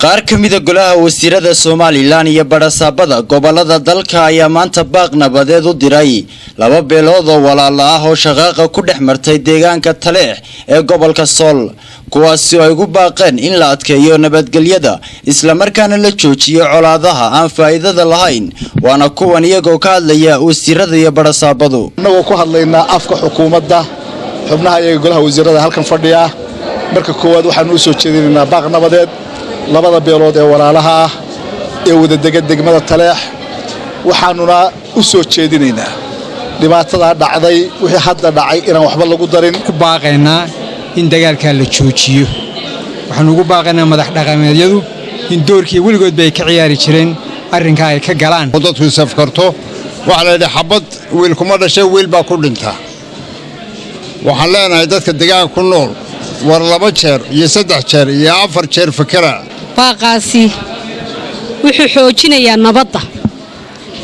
qaar ka mid ah golaha wasiirada Soomaaliland iyo barasaabada gobolada dalka ayaa maanta baaq nabadeed u diray laba beelood oo walaalo ah oo shaqaaqa ku dhex martay deegaanka Taleex ee gobolka Sool kuwaas oo ay ugu baaqeen in la adkeeyo nabadgelyada isla markaana la joojiyo colaadaha aan faa'iidada lahayn waana kuwan iyagoo ka hadlaya wasiirada iyo barasaabadu anagoo ku hadlaynaa afka xukuumadda xubnaha iyo golaha wasiirada halkan fadhiya marka koowaad waxaan u soo jeedinaynaa baaq nabadeed labada beelood ee walaalaha ah ee wada degmada Taleex waxaanuna u soo jeedinaynaa dhibaatada dhacday wixii hadda dhacay inaan waxba lagu darin ku baaqaynaa in dagaalka la joojiyo waxaan ugu baaqaynaa madax dhaqameedyadu in doorkii weligood bay ka ciyaari jireen arrinka ay ka galaan dadku safkarto waxa la yiraahdaa xabad wiil kuma dhashay wiil baa ku dhinta waxaan leenahay dadka deegaanka ku nool war 2 jeer iyo 3 jeer iyo 4 jeer fikra baaqaasi wuxuu xoojinayaa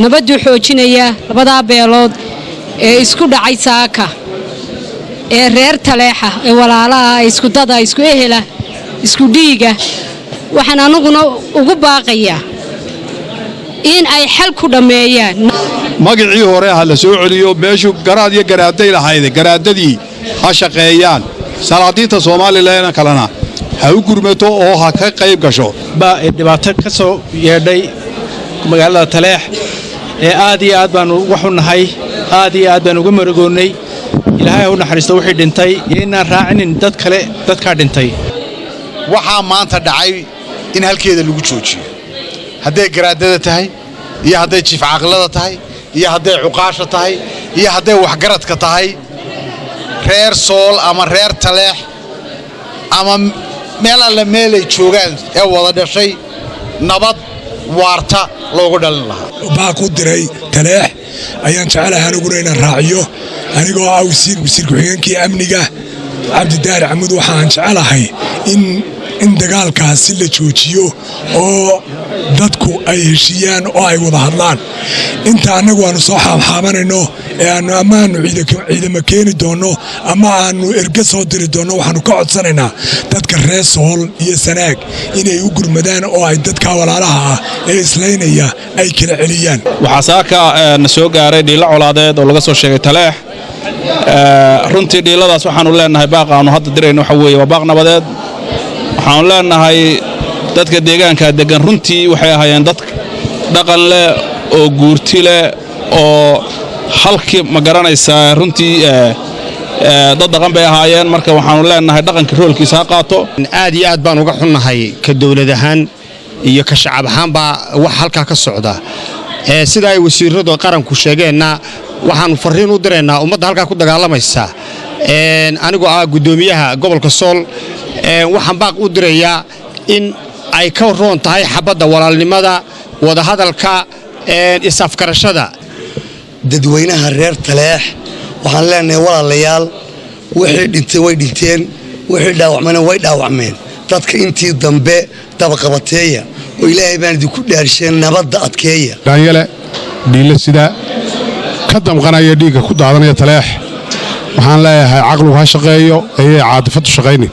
nabaddu xoojinayaa labada beelood ee isku dhacay saaka ee reer Taleexa ee walaalaha isku dada isku ehela isku dhiiga waxaan anaguna ugu baaqayaa in ay xal ku dhameeyaan magacii hore ha la soo celiyo meeshu garaad iyo garaaday lahayd garaadadii ha shaqeeyaan salaadiinta Soomaaliland kalena ha u gurmato oo ha ka qayb gasho baa dhibaato ka soo yeedhay magaalada Taleex ee aad iyo aad baan ugu xunahay aad iyo aad baan uga maragoonay ilaahay u naxariisto wixii dhintay inaan raacinin dad kale dadka dhintay waxa maanta dhacay in halkeeda lagu joojiyo haday garaadada tahay iyo haday jiif aqlada tahay iyo haday cuqaasha tahay iyo haday waxgaradka tahay reer Sool ama reer Taleex ama meel alla meel ay joogaan ee wada dhashay nabad waarta loogu dhalin lahaa baa ku diray Taleex ayaan jecelahay aniguna inaan raaciyo anigoo ah wasiir ku-xigeenkii amniga Cabdidaar Axmed waxaan jecelahay in dagaalkaasi la joojiyo oo dadku ay heshiyaan oo ay wada hadlaan inta anagu aanu soo xaabxaabanayno ee aanu amaanu ciidamo keeni doono ama aanu erga soo diri doono waxaanu ka codsanaynaa dadka reer Sool iyo Sanaag inay u gurmadaan oo ay dadka walaalaha ah ee islaynaya ay kala celiyaan waxa saaka na soo gaaray dhiilo colaadeed oo laga soo sheegay Taleex runtii dhiiladaas waxaanu leenahay baaqaanu hadda dirayno waxa weeye waa baaq nabadeed waxaan leenahay dadka deegaanka degan runtii waxay ahaayeen dad dhaqan leh oo guurti leh oo halkii ma garanaysaa runtii dad dhaqan bay ahaayeen marka waxaanu leenahay dhaqanka roolkiisa ha qaato aad iyo aad baan uga xunnahay ka dawlad ahaan iyo ka shacab ahaan baa wax halka ka socda sida ay wasiiradu qaranku sheegeenna waxaanu fariin u direynaa ummadda halka ku dagaalamaysa anigoo ah gudoomiyaha gobolka Sool waxaan baaq u dirayaa in ay ka roon tahay xabadda walaalnimada wada hadalka isafkarashada dadweynaha reer Taleex waxaan leenahay walaalayaal wixii dhintay way dhinteen wixii dhaawacmeen way dhaawacmeen dadka intii dambe dabaqabateeya oo Ilaahay baan idinku dhaarsheen nabadda adkeeya Daniel dhiilo sida ka damqanaya dhiiga ku daadanaya Taleex waxaan leeyahay caqligu ha shaqeeyo ee caadifadu shaqeynay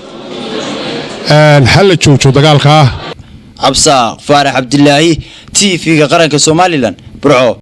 hal joojo dagaalka Absa Faarax Abdullaahi TV-ga qaranka Soomaaliland Burco